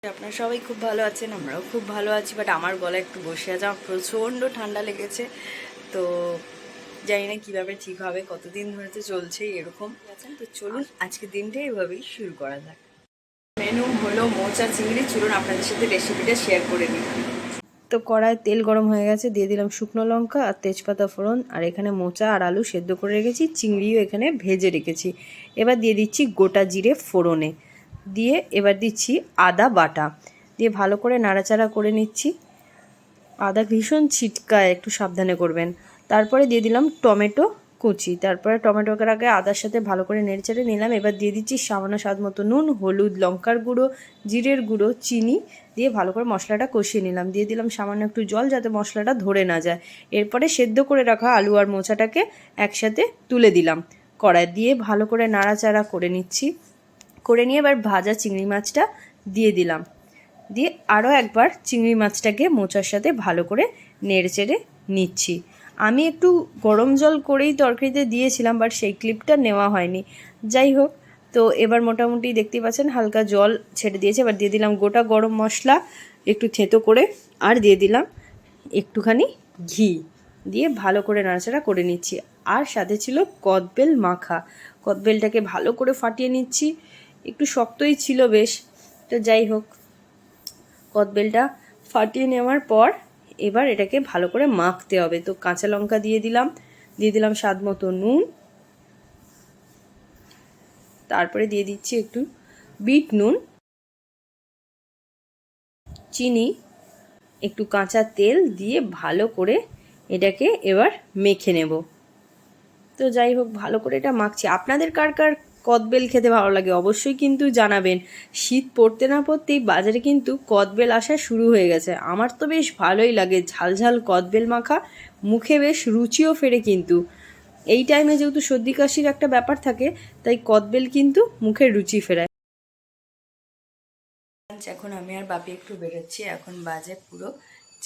আপনারা সবাই খুব ভালো আছেন, আমরাও খুব ভালো আছি। বাট আমার গলা একটু বসে আছে, আমার প্রচণ্ড ঠান্ডা লেগেছে। তো জানি না কীভাবে ঠিক হবে, কতদিন ধরে তো চলছেই এরকম আছেন। তো চলুন আজকে দিনটা এভাবেই শুরু করা যাক। মেনু হলো মোচা চিংড়ি। চলুন আপনাদের সাথে রেসিপিটা শেয়ার করে নিই। তো কড়ায় তেল গরম হয়ে গেছে, দিয়ে দিলাম শুকনো লঙ্কা আর তেজপাতা ফোড়ন। আর এখানে মোচা আর আলু সেদ্ধ করে রেখেছি, চিংড়িও এখানে ভেজে রেখেছি। এবার দিয়ে দিচ্ছি গোটা জিরে ফোড়নে, দিয়ে এবার দিচ্ছি আদা বাটা, দিয়ে ভালো করে নাড়াচাড়া করে নিচ্ছি। আদা ভীষণ ছিটকায়, একটু সাবধানে করবেন। তারপরে দিয়ে দিলাম টমেটো কুচি, তারপরে টমেটোকে আগে আদার সাথে ভালো করে নেড়েচেড়ে নিলাম। এবার দিয়ে দিচ্ছি সামান্য স্বাদ মতো নুন, হলুদ, লঙ্কার গুঁড়ো, জিরের গুঁড়ো, চিনি দিয়ে ভালো করে মশলাটা কষিয়ে নিলাম। দিয়ে দিলাম সামান্য একটু জল, যাতে মশলাটা ধরে না যায়। এরপরে সেদ্ধ করে রাখা আলু আর মোচাটাকে একসাথে তুলে দিলাম কড়াই, দিয়ে ভালো করে নাড়াচাড়া করে নিচ্ছি। করে নিয়ে এবার ভাজা চিংড়ি মাছটা দিয়ে দিলাম, দিয়ে আরও একবার চিংড়ি মাছটাকে মোচার সাথে ভালো করে নেড়েচেড়ে নিচ্ছি। আমি একটু গরম জল করেই তরকারিতে দিয়েছিলাম, বাট সেই ক্লিপটা নেওয়া হয়নি। যাই হোক, তো এবার মোটামুটি দেখতেই পাচ্ছেন হালকা জল ছেড়ে দিয়েছে। এবার দিয়ে দিলাম গোটা গরম মশলা একটু থেতো করে, আর দিয়ে দিলাম একটুখানি ঘি, দিয়ে ভালো করে নাড়াচাড়া করে নিচ্ছি। আর সাথে ছিল কদবেল মাখা, কদবেলটাকে ভালো করে ফাটিয়ে নিচ্ছি। একটু শক্তই ছিল বেশ, তো যাই হোক, কদবেলটা ফাটিয়ে নেওয়ার পর এবার এটাকে ভালো করে মাখতে হবে। তো কাঁচা লঙ্কা দিয়ে দিলাম স্বাদ মতো নুন, তারপরে দিয়ে দিচ্ছি একটু বিট নুন, চিনি, একটু কাঁচা তেল দিয়ে ভালো করে এটাকে এবার মেখে নেব। তো যাই হোক, ভালো করে এটা মাখছি। আপনাদের কার কার কদবেল খেতে ভালো লাগে অবশ্যই কিন্তু জানাবেন। শীত পড়তে না পড়তেই বাজারে কিন্তু কদবেল আসা শুরু হয়ে গেছে। আমার তো বেশ ভালোই লাগে, ঝাল ঝাল কদবেল মাখা, মুখে বেশ রুচিও ফেরে। কিন্তু এই টাইমে যেহেতু সর্দি কাশির একটা ব্যাপার থাকে, তাই কদবেল কিন্তু মুখের রুচি ফেরায়। এখন আমি আর বাপি একটু বেরোচ্ছি, এখন বাজে পুরো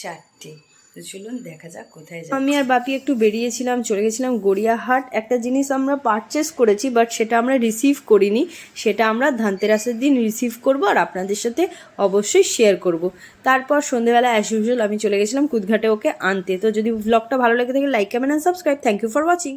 4টে। তো চলুন দেখা যাক কোথায় যাই। আমি আর বাপি একটু বেরিয়েছিলাম, চলে গেছিলাম গড়িয়াহাট। একটা জিনিস আমরা পারচেস করেছি, বাট সেটা আমরা রিসিভ করিনি। সেটা আমরা ধানতেরাসের দিন রিসিভ করব, আর আপনাদের সাথে অবশ্যই শেয়ার করব। তারপর সন্ধ্যেবেলা অ্যাজ ইউজুয়াল আমি চলে গেছিলাম কুদঘাটে ওকে আনতে। তো যদি ব্লগটা ভালো লেগে থাকে, like, comment and subscribe. Thank you for watching.